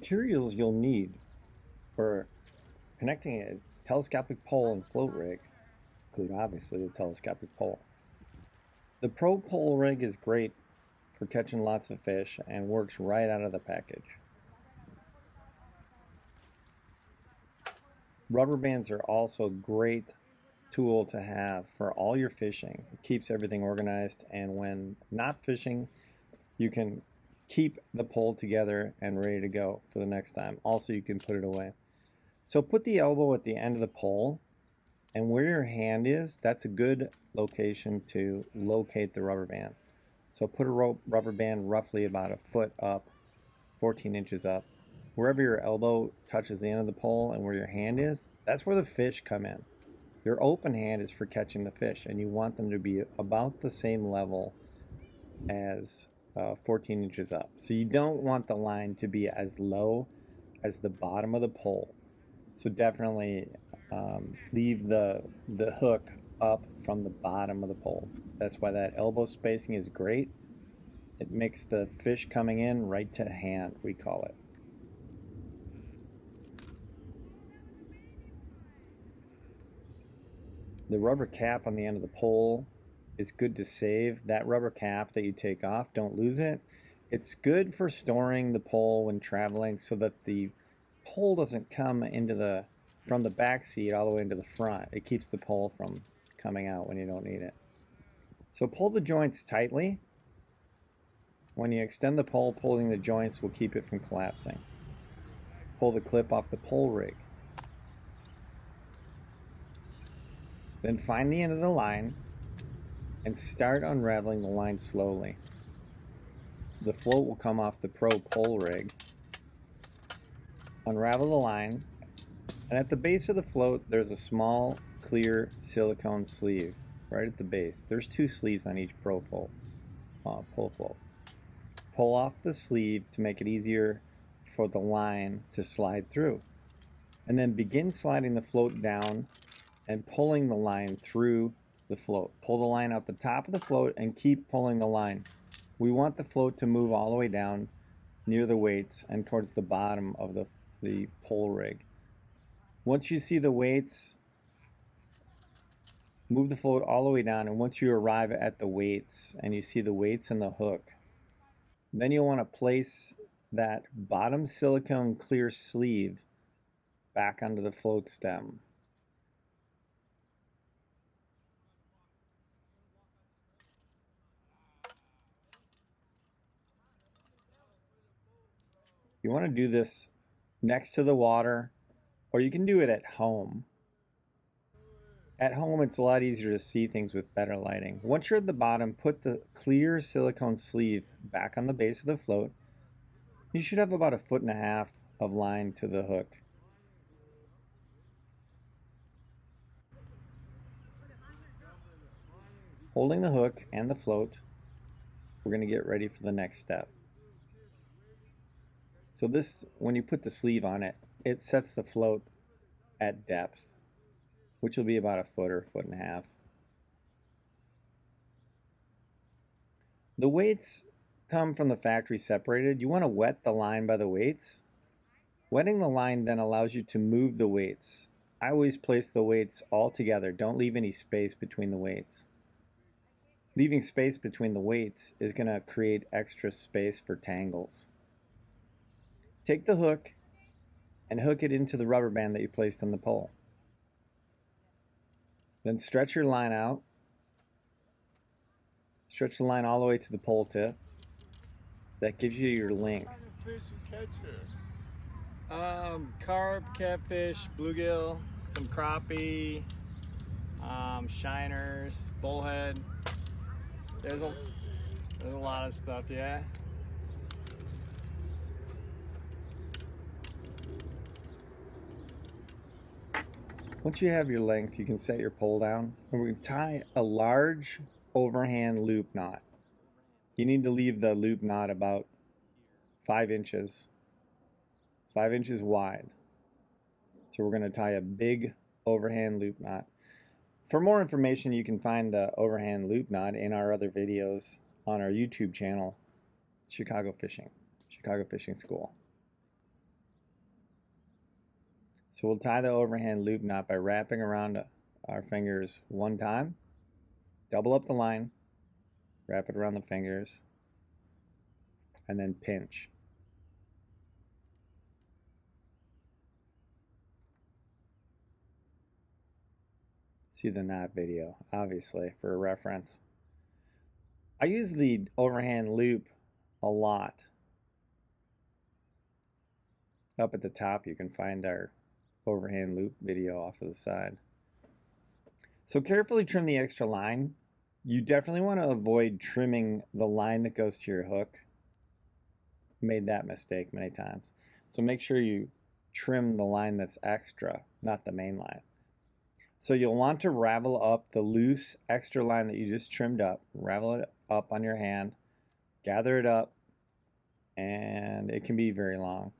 Materials you'll need for connecting a telescopic pole and float rig include obviously the telescopic pole. The Pro Pole rig is great for catching lots of fish and works right out of the package. Rubber bands are also a great tool to have for all your fishing. It keeps everything organized, and when not fishing, you can keep the pole together and ready to go for the next time. Also, you can put it away. So put the elbow at the end of the pole, and where your hand is, that's a good location to locate the rubber band. So put a rubber band roughly about a foot up, 14 inches up. Wherever your elbow touches the end of the pole and where your hand is, that's where the fish come in. Your open hand is for catching the fish, and you want them to be about the same level as 14 inches up. So you don't want the line to be as low as the bottom of the pole. So definitely leave the hook up from the bottom of the pole. That's why that elbow spacing is great. It makes the fish coming in right to hand, we call it. The rubber cap on the end of the pole is good to save. That rubber cap that you take off, don't lose it. It's good for storing the pole when traveling so that the pole doesn't come into from the back seat all the way into the front. It keeps the pole from coming out when you don't need it. So pull the joints tightly. When you extend the pole, pulling the joints will keep it from collapsing. Pull the clip off the pole rig. Then find the end of the line and start unraveling the line slowly. The float will come off the Pro Pole rig. Unravel the line, and at the base of the float there's a small clear silicone sleeve right at the base. There's 2 sleeves on each Pro pole float. Pull off the sleeve to make it easier for the line to slide through, and then begin sliding the float down and pulling the line through the float. Pull the line out the top of the float and keep pulling the line. We want the float to move all the way down near the weights and towards the bottom of the pole rig. Once you see the weights, move the float all the way down, and once you arrive at the weights and you see the weights and the hook, then you'll want to place that bottom silicone clear sleeve back onto the float stem. You want to do this next to the water, or you can do it at home. At home, it's a lot easier to see things with better lighting. Once you're at the bottom, put the clear silicone sleeve back on the base of the float. You should have about 1.5 feet of line to the hook. Holding the hook and the float, we're going to get ready for the next step. So this, when you put the sleeve on it, it sets the float at depth, which will be about 1 foot or 1.5 feet. The weights come from the factory separated. You want to wet the line by the weights. Wetting the line then allows you to move the weights. I always place the weights all together. Don't leave any space between the weights. Leaving space between the weights is going to create extra space for tangles. Take the hook and hook it into the rubber band that you placed on the pole. Then stretch your line out. Stretch the line all the way to the pole tip. That gives you your length. What kind of fish you catch here? Carp, catfish, bluegill, some crappie, shiners, bullhead. There's a lot of stuff, yeah. Once you have your length, you can set your pole down, and we're going to tie a large overhand loop knot. You need to leave the loop knot about 5 inches wide. So we're going to tie a big overhand loop knot. For more information, you can find the overhand loop knot in our other videos on our YouTube channel, Chicago Fishing School. So we'll tie the overhand loop knot by wrapping around our fingers one time, double up the line, wrap it around the fingers, and then pinch. See the knot video, obviously, for a reference. I use the overhand loop a lot. Up at the top, you can find our overhand loop video off of the side. So carefully trim the extra line. You definitely want to avoid trimming the line that goes to your hook. Made that mistake many times. So make sure you trim the line that's extra, not the main line. So you'll want to ravel up the loose extra line that you just trimmed up. Ravel it up on your hand, gather it up, and it can be very long.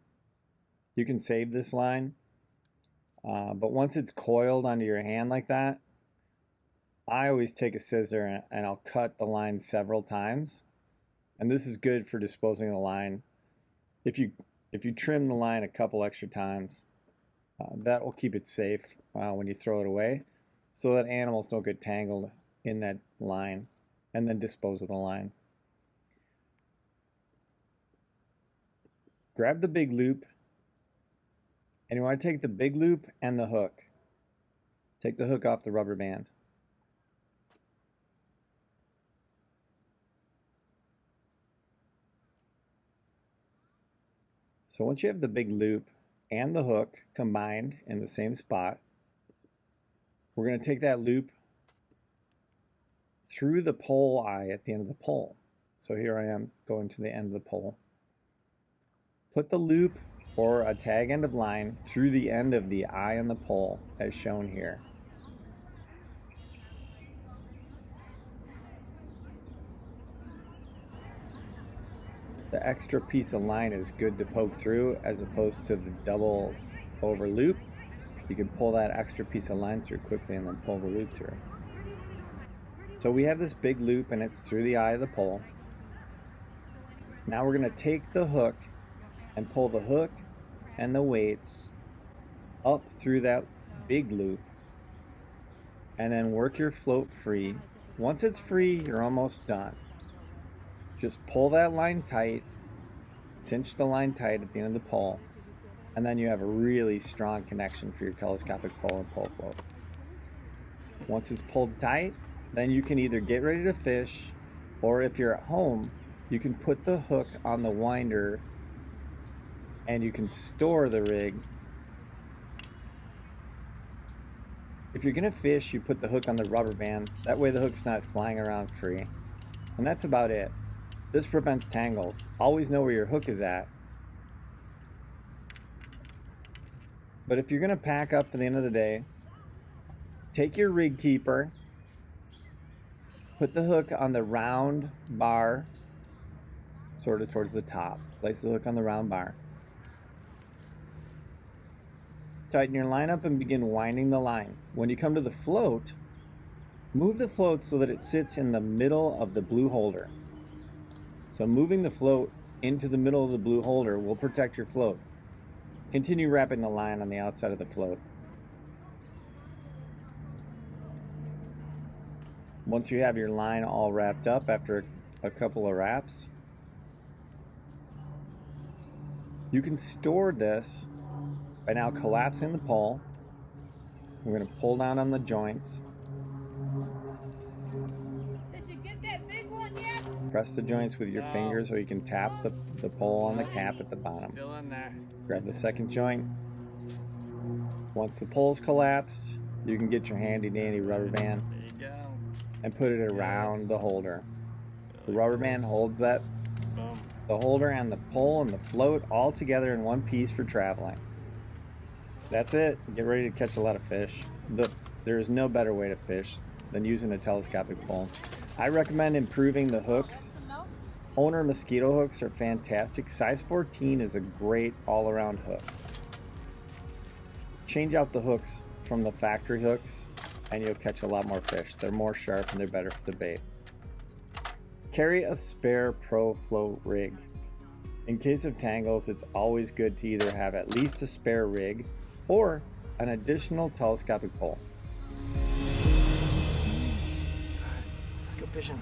You can save this line, but once it's coiled onto your hand like that, I always take a scissor and I'll cut the line several times. And this is good for disposing of the line. If you trim the line a couple extra times, that will keep it safe when you throw it away, so that animals don't get tangled in that line, and then dispose of the line. Grab the big loop, and you want to take the big loop and the hook. Take the hook off the rubber band. So once you have the big loop and the hook combined in the same spot, we're going to take that loop through the pole eye at the end of the pole. So here I am going to the end of the pole. Put the loop or a tag end of line through the end of the eye on the pole as shown here. The extra piece of line is good to poke through as opposed to the double over loop. You can pull that extra piece of line through quickly and then pull the loop through. So we have this big loop and it's through the eye of the pole. Now we're going to take the hook and pull the hook and the weights up through that big loop and then work your float free. Once it's free, you're almost done. Just pull that line tight, cinch the line tight at the end of the pole, and then you have a really strong connection for your telescopic pole and pole float. Once it's pulled tight, then you can either get ready to fish, or if you're at home, you can put the hook on the winder and you can store the rig. If you're gonna fish, you put the hook on the rubber band. That way the hook's not flying around free. And that's about it. This prevents tangles. Always know where your hook is at. But if you're going to pack up for the end of the day, take your rig keeper, put the hook on the round bar, sort of towards the top. Place the hook on the round bar. Tighten your line up and begin winding the line. When you come to the float, move the float so that it sits in the middle of the blue holder. So moving the float into the middle of the blue holder will protect your float. Continue wrapping the line on the outside of the float. Once you have your line all wrapped up after a couple of wraps, you can store this by now collapsing the pole. We're going to pull down on the joints. Press the joints with your fingers so you can tap the pole on the cap at the bottom. Still in there. Grab the second joint. Once the pole's collapsed, you can get your handy dandy rubber band There you go. and put it around the holder. The rubber band holds that, Boom. the holder and the pole and the float all together in one piece for traveling. That's it. Get ready to catch a lot of fish. There is no better way to fish than using a telescopic pole. I recommend improving the hooks. Owner mosquito hooks are fantastic. Size 14 is a great all-around hook. Change out the hooks from the factory hooks and you'll catch a lot more fish. They're more sharp and they're better for the bait. Carry a spare pro float rig. In case of tangles, it's always good to either have at least a spare rig or an additional telescopic pole. Let's go fishing.